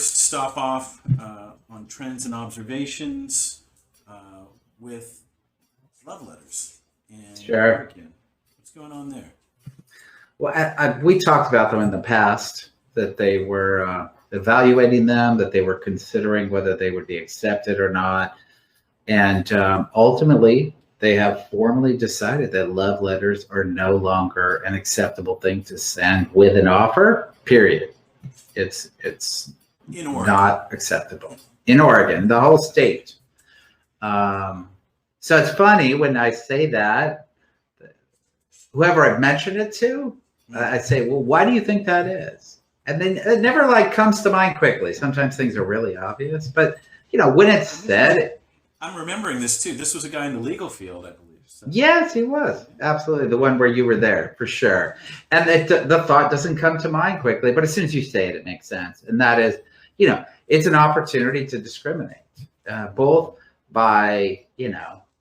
first stop off on trends and observations with love letters in Sure. Oregon. What's going on there? Well, we talked about them in the past, that they were evaluating them, that they were considering whether they would be accepted or not. And ultimately, they have formally decided that love letters are no longer an acceptable thing to send with an offer, period. It's In Oregon. not acceptable in Oregon, the whole state. So it's funny when I say that, whoever I mention it to, I say, well, why do you think that is? And then it never like comes to mind quickly. Sometimes things are really obvious, but when it's said, I'm remembering this too. This was a guy in the legal field, I believe. So. yes, he was absolutely the one where you were there for sure. And the thought doesn't come to mind quickly, but as soon as you say it, it makes sense. And that is, it's an opportunity to discriminate, both by,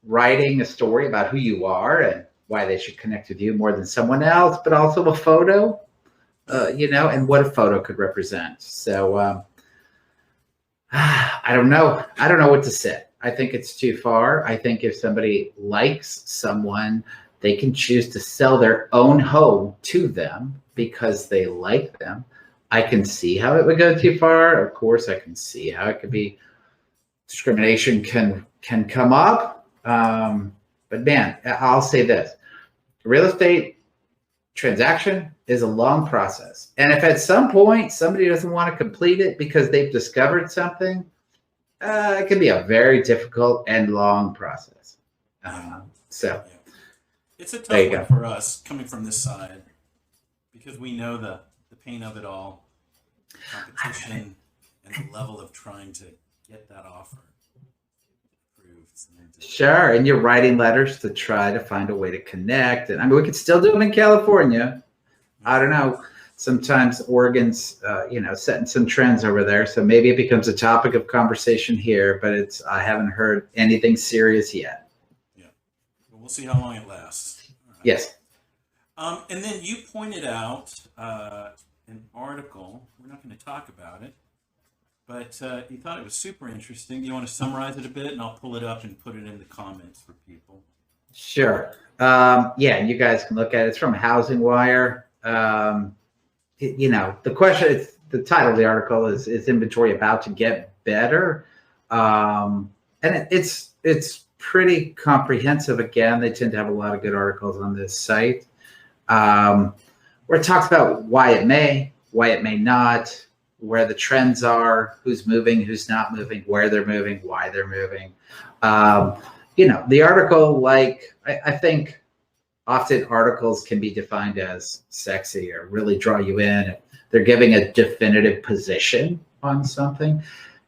writing a story about who you are and why they should connect with you more than someone else, but also a photo, and what a photo could represent. So I don't know. I don't know what to say. I think it's too far. I think if somebody likes someone, they can choose to sell their own home to them because they like them. I can see how it would go too far. Of course, I can see how it could be discrimination can come up. But man, I'll say this: real estate transaction is a long process, and if at some point somebody doesn't want to complete it because they've discovered something, it can be a very difficult and long process. So it's a tough one for us coming from this side because we know the pain of it all, competition, and the level of trying to get that offer approved. Sure, and you're writing letters to try to find a way to connect, and I mean we could still do it in California. I don't know. Sometimes Oregon's, setting some trends over there, so maybe it becomes a topic of conversation here. But I haven't heard anything serious yet. Yeah, well, we'll see how long it lasts. Right. Yes. And then you pointed out an article. We're not going to talk about it, but you thought it was super interesting. Do you want to summarize it a bit, and I'll pull it up and put it in the comments for people? Sure. You guys can look at it. It's from Housing Wire. The question is, the title of the article is inventory about to get better? And it's pretty comprehensive. Again, they tend to have a lot of good articles on this site, where it talks about why it may not, where the trends are, who's moving, who's not moving, where they're moving, why they're moving. The article, I think often articles can be defined as sexy or really draw you in. They're giving a definitive position on something.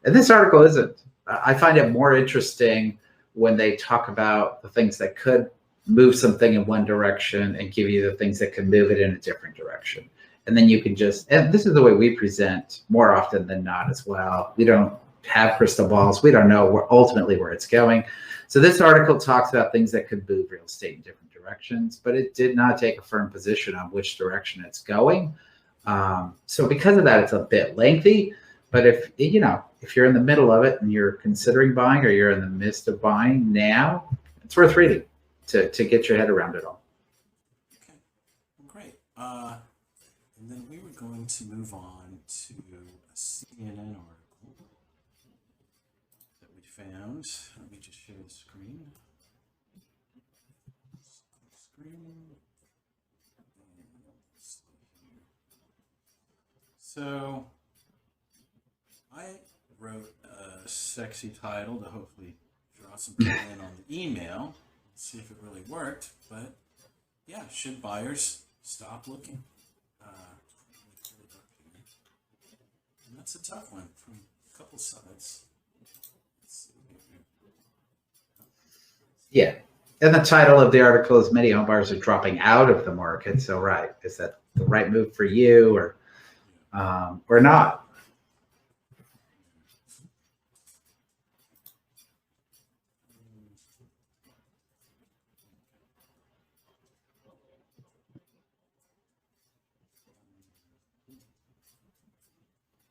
And this article isn't. I find it more interesting when they talk about the things that could move something in one direction and give you the things that can move it in a different direction. And then you can and this is the way we present more often than not as well. We don't have crystal balls. We don't know ultimately where it's going. So this article talks about things that could move real estate in different directions, but it did not take a firm position on which direction it's going. So because of that, it's a bit lengthy. But if you're in the middle of it and you're considering buying, or you're in the midst of buying now, it's worth reading to get your head around it all. Okay, well, great. And then we were going to move on to a CNN article that we found. Let me just share the screen. So I wrote a sexy title to hopefully draw some people in on the email. Let's see if it really worked. But yeah, should buyers stop looking? And that's a tough one from a couple sides. Let's see. Yeah. And the title of the article is "Many home buyers are dropping out of the market." So, right, is that the right move for you, or not?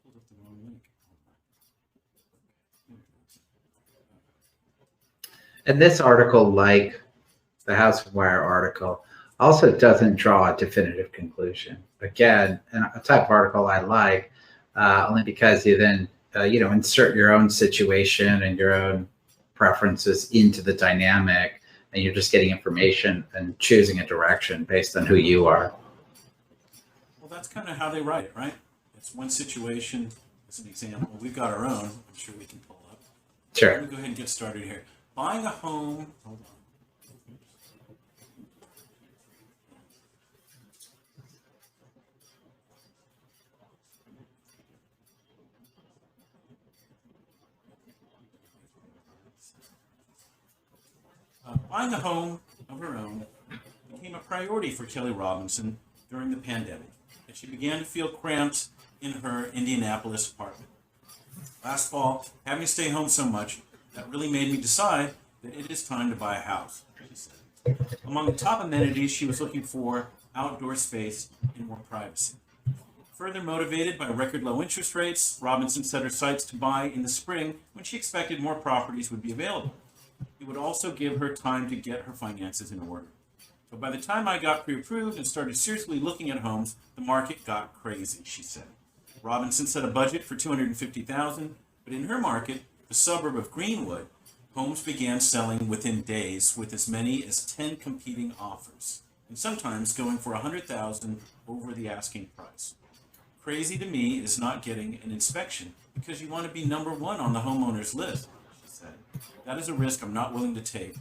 Pulled up the wrong link. And this article, like the House of Wire article, also doesn't draw a definitive conclusion. Again, a type of article I like, only because you then insert your own situation and your own preferences into the dynamic, and you're just getting information and choosing a direction based on who you are. Well, that's kind of how they write it, right? It's one situation as an example. We've got our own. I'm sure we can pull up. Sure. Let me go ahead and get started here. Buying a home. Hold on. Buying a home of her own became a priority for Kelly Robinson during the pandemic, and she began to feel cramped in her Indianapolis apartment. Last fall, having to stay home so much, that really made me decide that it is time to buy a house, she said. Among the top amenities, she was looking for outdoor space and more privacy. Further motivated by record low interest rates, Robinson set her sights to buy in the spring when she expected more properties would be available. It would also give her time to get her finances in order. But by the time I got pre-approved and started seriously looking at homes, the market got crazy, she said. Robinson set a budget for $250,000, but in her market, the suburb of Greenwood, homes began selling within days with as many as 10 competing offers, and sometimes going for $100,000 over the asking price. Crazy to me is not getting an inspection because you want to be number one on the homeowner's list, she said. That is a risk I'm not willing to take.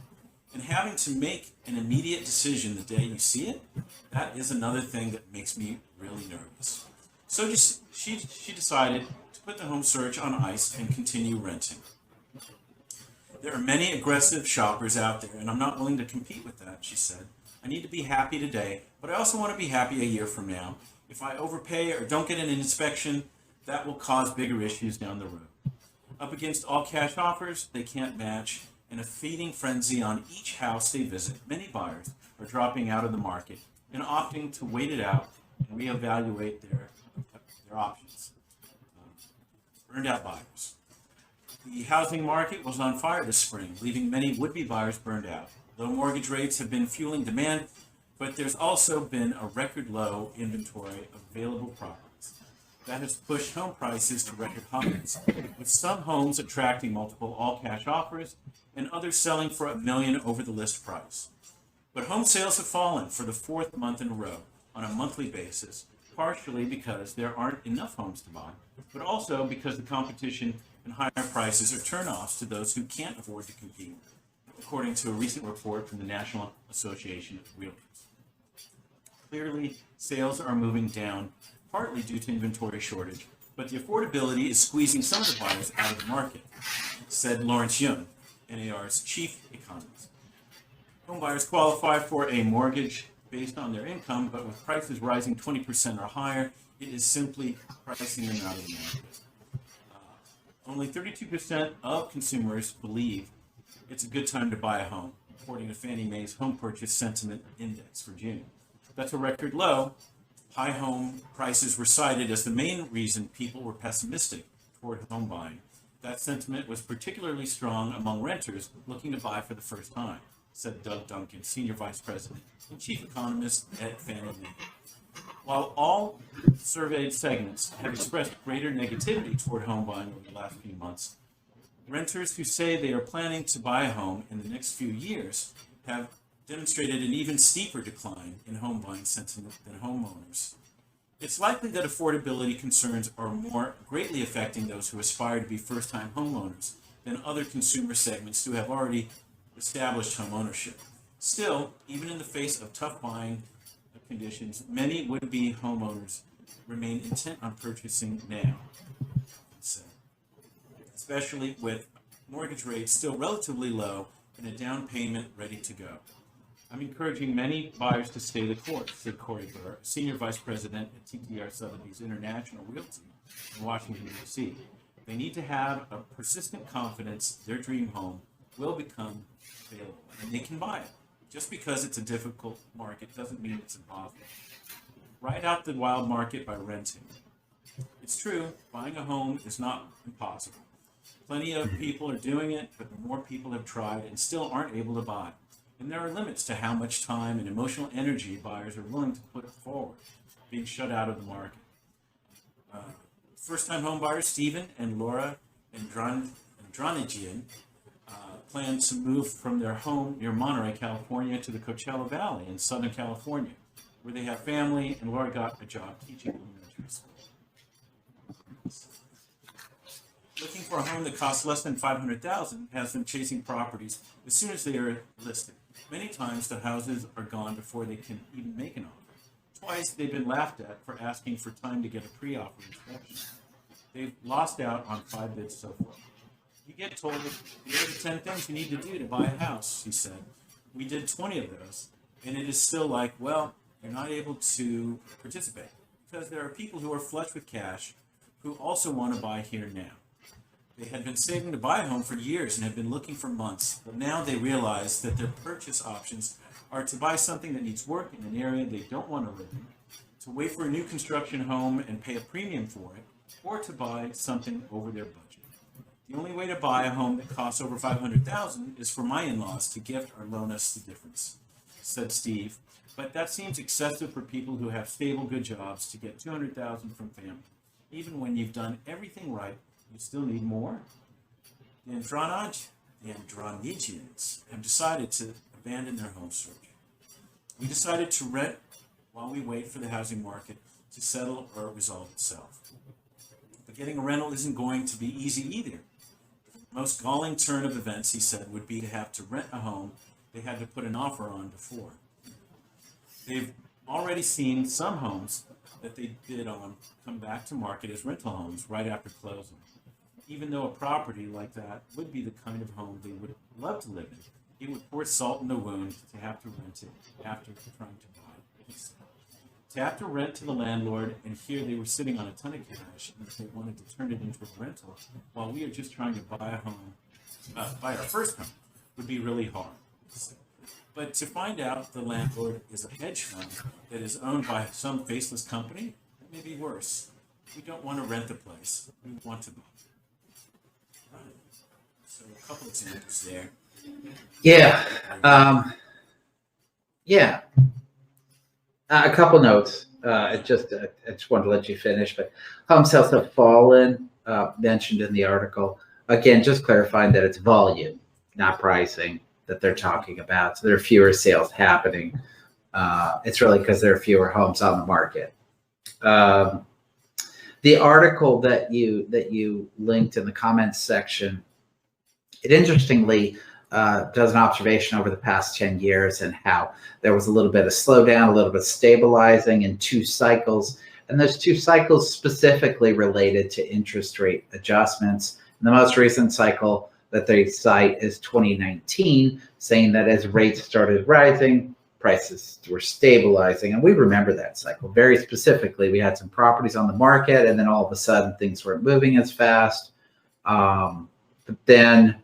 And having to make an immediate decision the day you see it, that is another thing that makes me really nervous. So she decided to put the home search on ice and continue renting. There are many aggressive shoppers out there, and I'm not willing to compete with that, she said. I need to be happy today, but I also want to be happy a year from now. If I overpay or don't get an inspection, that will cause bigger issues down the road. Up against all cash offers, they can't match. In a feeding frenzy on each house they visit, many buyers are dropping out of the market and opting to wait it out and reevaluate their options. Burned out buyers. The housing market was on fire this spring, leaving many would-be buyers burned out. Low mortgage rates have been fueling demand, but there's also been a record low inventory of available properties. That has pushed home prices to record highs, with some homes attracting multiple all-cash offers and others selling for $1 million over the list price. But home sales have fallen for the fourth month in a row on a monthly basis, partially because there aren't enough homes to buy, but also because the competition and higher prices are turnoffs to those who can't afford to compete, according to a recent report from the National Association of Realtors. Clearly, sales are moving down, partly due to inventory shortage, but the affordability is squeezing some of the buyers out of the market, said Lawrence Young, NAR's chief economist. Home buyers qualify for a mortgage based on their income, but with prices rising 20% or higher, it is simply pricing them out of the market. Only 32% of consumers believe it's a good time to buy a home, according to Fannie Mae's Home Purchase Sentiment Index for June. That's a record low. High home prices were cited as the main reason people were pessimistic toward home buying. That sentiment was particularly strong among renters looking to buy for the first time, said Doug Duncan, Senior Vice President and Chief Economist at Fannie Mae. While all surveyed segments have expressed greater negativity toward home buying over the last few months, renters who say they are planning to buy a home in the next few years have demonstrated an even steeper decline in home buying sentiment than homeowners. It's likely that affordability concerns are more greatly affecting those who aspire to be first-time homeowners than other consumer segments who have already established home ownership. Still, even in the face of tough buying conditions, many would-be homeowners remain intent on purchasing now, especially with mortgage rates still relatively low and a down payment ready to go. I'm encouraging many buyers to stay the course, said Corey Burr, Senior Vice President at TTR Sotheby's International Realty in Washington, D.C. They need to have a persistent confidence their dream home will become available and they can buy it. Just because it's a difficult market doesn't mean it's impossible. Ride out the wild market by renting. It's true, buying a home is not impossible. Plenty of people are doing it, but more people have tried and still aren't able to buy. And there are limits to how much time and emotional energy buyers are willing to put forward, being shut out of the market. First-time home buyers Stephen and Laura Andranigian plan to move from their home near Monterey, California, to the Coachella Valley in Southern California, where they have family, and Laura got a job teaching elementary school. Looking for a home that costs less than $500,000 has them chasing properties as soon as they are listed. Many times the houses are gone before they can even make an offer. Twice they've been laughed at for asking for time to get a pre-offer inspection. They've lost out on 5 bids so far. You get told here are the 10 things you need to do to buy a house, he said. We did 20 of those, and it is still like, well, you're not able to participate because there are people who are flush with cash who also want to buy here now. They had been saving to buy a home for years and have been looking for months, but now they realize that their purchase options are to buy something that needs work in an area they don't want to live in, to wait for a new construction home and pay a premium for it, or to buy something over their budget. The only way to buy a home that costs over $500,000 is for my in-laws to gift or loan us the difference, said Steve. But that seems excessive for people who have stable, good jobs to get $200,000 from family. Even when you've done everything right, you still need more. The Andranigians have decided to abandon their home search. We decided to rent while we wait for the housing market to settle or resolve itself. But getting a rental isn't going to be easy either. The most galling turn of events, he said, would be to have to rent a home they had to put an offer on before. They've already seen some homes that they bid on come back to market as rental homes right after closing. Even though a property like that would be the kind of home they would love to live in, it would pour salt in the wound to have to rent it after trying to buy it. To have to rent to the landlord, and here they were sitting on a ton of cash, and if they wanted to turn it into a rental, while we are just trying to buy a home, buy our first home, would be really hard. But to find out the landlord is a hedge fund that is owned by some faceless company, that may be worse. We don't want to rent the place. We want to buy. So a couple examples there. Yeah. A couple notes. I just wanted to let you finish, but home sales have fallen, mentioned in the article. Again, just clarifying that it's volume, not pricing, that they're talking about. So there are fewer sales happening. It's really because there are fewer homes on the market. The article that you linked in the comments section, it interestingly does an observation over the past 10 years and how there was a little bit of slowdown, a little bit of stabilizing in 2 cycles. And those 2 cycles specifically related to interest rate adjustments. And the most recent cycle that they cite is 2019, saying that as rates started rising, prices were stabilizing. And we remember that cycle very specifically. We had some properties on the market, and then all of a sudden things weren't moving as fast. But then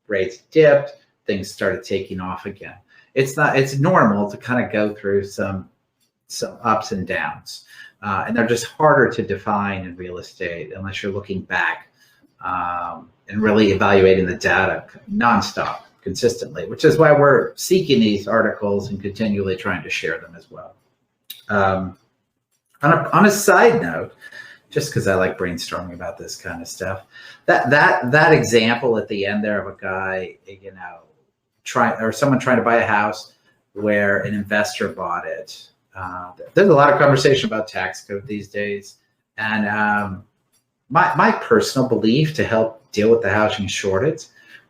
rates dipped, things started taking off again. It's normal to kind of go through some ups and downs. And they're just harder to define in real estate unless you're looking back and really evaluating the data nonstop, consistently, which is why we're seeking these articles and continually trying to share them as well. On a side note, just because I like brainstorming about this kind of stuff, that example at the end there of a guy, someone trying to buy a house where an investor bought it. There's a lot of conversation about tax code these days, and my personal belief to help deal with the housing shortage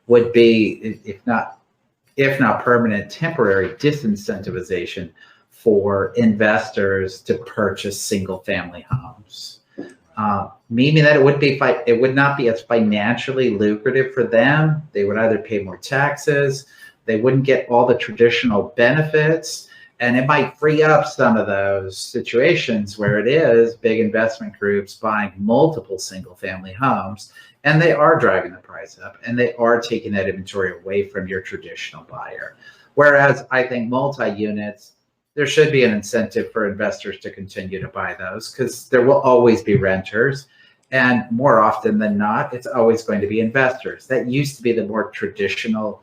would be, if not permanent, temporary disincentivization for investors to purchase single family homes. Meaning that it would not be as financially lucrative for them. They would either pay more taxes, they wouldn't get all the traditional benefits, and it might free up some of those situations where it is big investment groups buying multiple single family homes, and they are driving the price up, and they are taking that inventory away from your traditional buyer. Whereas I think multi-units, there should be an incentive for investors to continue to buy those because there will always be renters. And more often than not, it's always going to be investors. That used to be the more traditional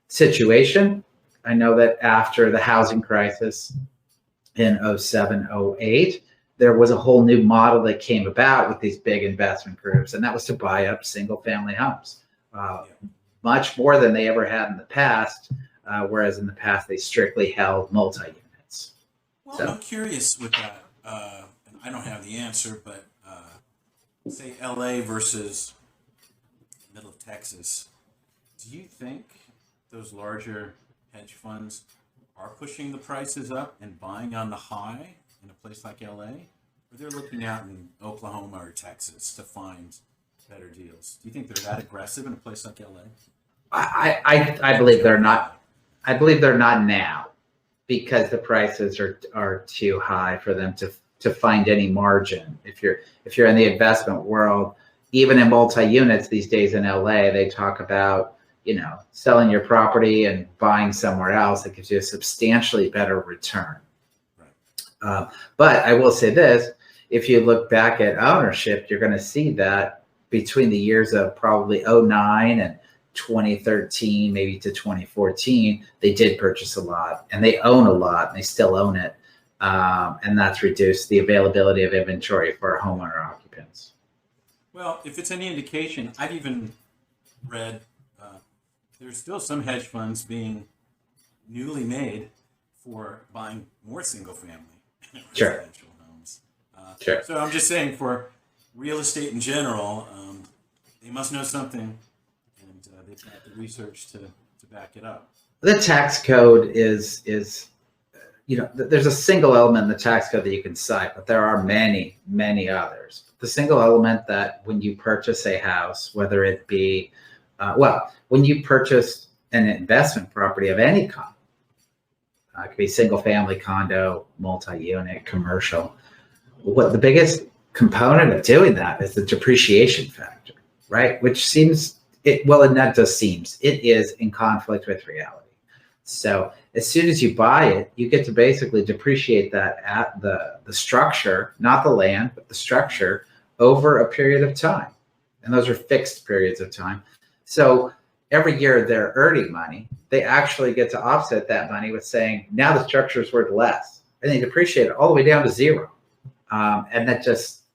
situation. I know that after the housing crisis in '07, '08, there was a whole new model that came about with these big investment groups, and that was to buy up single family homes, much more than they ever had in the past, whereas in the past they strictly held multi-units. Well, so I'm curious with that, and I don't have the answer, but say LA versus middle of Texas, do you think those larger hedge funds are pushing the prices up and buying on the high in a place like LA? Or they're looking out in Oklahoma or Texas to find better deals? Do you think they're that aggressive in a place like LA? I believe they're not. I believe they're not now because the prices are too high for them to find any margin. If you're in the investment world, even in multi-units these days in LA, they talk about, selling your property and buying somewhere else that gives you a substantially better return. Right. But I will say this, if you look back at ownership, you're going to see that between the years of probably '09 and 2013, maybe to 2014, they did purchase a lot and they own a lot and they still own it. And that's reduced the availability of inventory for homeowner occupants. Well, if it's any indication, I've even read there's still some hedge funds being newly made for buying more single family residential homes. Sure. So I'm just saying, for real estate in general, they must know something, and they've got the research to back it up. The tax code is there's a single element in the tax code that you can cite, but there are many, many others. The single element that when you purchase a house, whether it be, when you purchase an investment property of any kind, it could be single family, condo, multi-unit, commercial. What the biggest component of doing that is the depreciation factor, right? Which seems, it is in conflict with reality. So as soon as you buy it, you get to basically depreciate that at the structure, not the land, but the structure over a period of time. And those are fixed periods of time. So every year they're earning money, they actually get to offset that money with saying, now the structure is worth less. And they depreciate it all the way down to zero. And that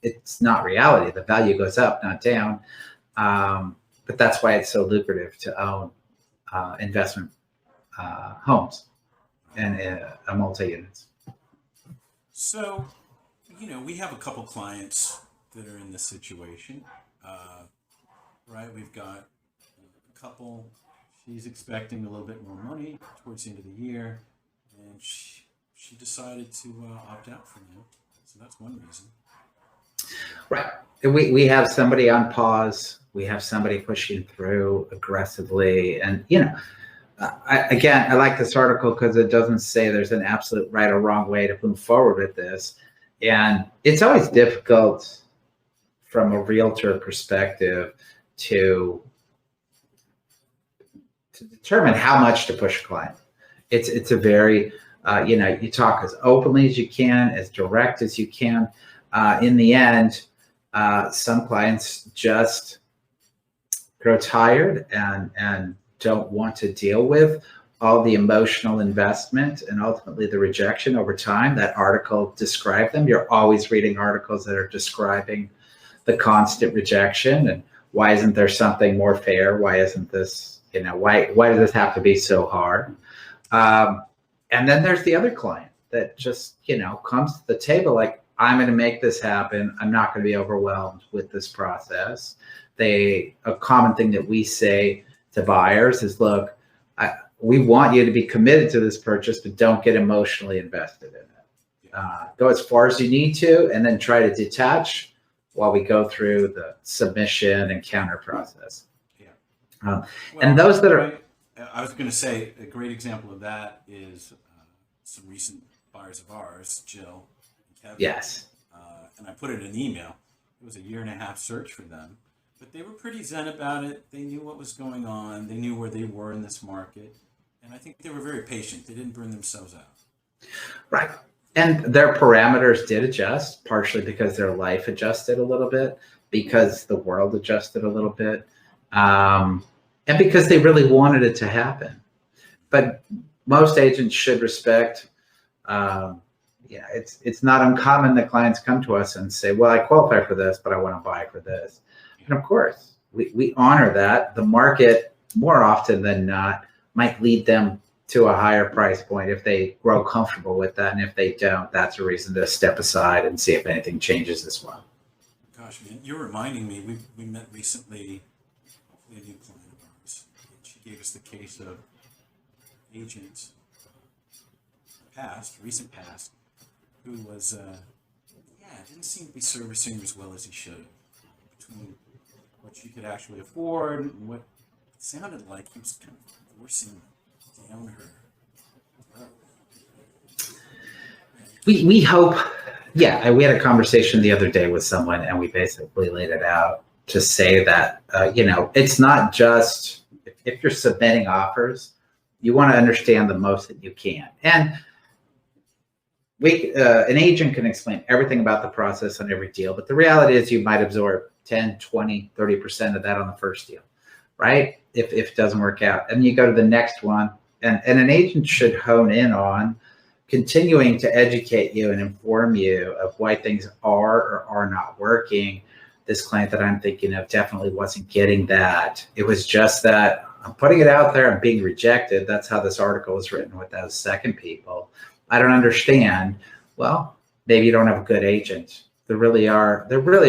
it's not reality. The value goes up, not down. But that's why it's so lucrative to own investment homes and multi-units. So, we have a couple clients that are in this situation, right? We've got a couple, she's expecting a little bit more money towards the end of the year, and she decided to opt out from that. So that's one reason. Right. We have somebody on pause. We have somebody pushing through aggressively. And, I like this article because it doesn't say there's an absolute right or wrong way to move forward with this. And it's always difficult from a realtor perspective to determine how much to push a client. It's a very, you talk as openly as you can, as direct as you can. In the end, some clients just grow tired and don't want to deal with all the emotional investment and ultimately the rejection over time. That article described them. You're always reading articles that are describing the constant rejection and why isn't there something more fair? Why isn't this, why does this have to be so hard? And then there's the other client that just, comes to the table like, I'm going to make this happen. I'm not going to be overwhelmed with this process. A common thing that we say to buyers is, look, we want you to be committed to this purchase, but don't get emotionally invested in it. Go as far as you need to, and then try to detach while we go through the submission and counter process. Yeah. And those that are... I was going to say a great example of that is some recent buyers of ours, Jill and Kevin. Yes. And I put it in an email. It was a 1.5-year search for them. But they were pretty zen about it. They knew what was going on. They knew where they were in this market. And I think they were very patient. They didn't burn themselves out. Right. And their parameters did adjust, partially because their life adjusted a little bit, because the world adjusted a little bit, and because they really wanted it to happen. But most agents should respect. Yeah, it's not uncommon that clients come to us and say, "Well, I qualify for this, but I want to buy for this." And of course, we honor that. The market, more often than not, might lead them to a higher price point if they grow comfortable with that. And if they don't, that's a reason to step aside and see if anything changes as well. Gosh, man, you're reminding me. We met recently, hopefully a new client of ours. And she gave us the case of agents recent past, who was, didn't seem to be servicing as well as he should. Between what she could actually afford and what it sounded like he was kind of forcing down her. We hope, yeah, we had a conversation the other day with someone and we basically laid it out to say that, it's not just, if you're submitting offers, you want to understand the most that you can. And an agent can explain everything about the process on every deal, but the reality is you might absorb 10, 20, 30% of that on the first deal, right? If it doesn't work out. And you go to the next one, and an agent should hone in on continuing to educate you and inform you of why things are or are not working. This client that I'm thinking of definitely wasn't getting that. It was just that I'm putting it out there, I'm being rejected. That's how this article was written with those second people. I don't understand. Well, maybe you don't have a good agent. There really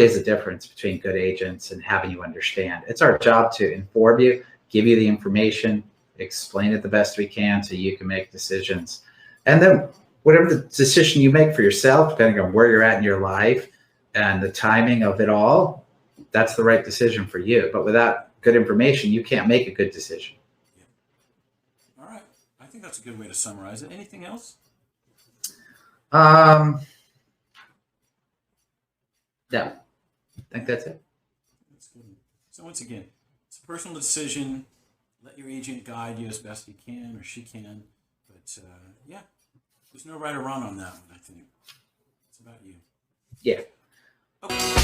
is a difference between good agents and having you understand. It's our job to inform you, give you the information, explain it the best we can so you can make decisions. And then whatever the decision you make for yourself, depending on where you're at in your life and the timing of it all, that's the right decision for you. But without good information, you can't make a good decision. Yeah. All right. I think that's a good way to summarize it. Anything else? No, I think that's it. That's good. So once again, it's a personal decision. Let your agent guide you as best he can or she can. But there's no right or wrong on that one, I think. It's about you. Yeah. Okay.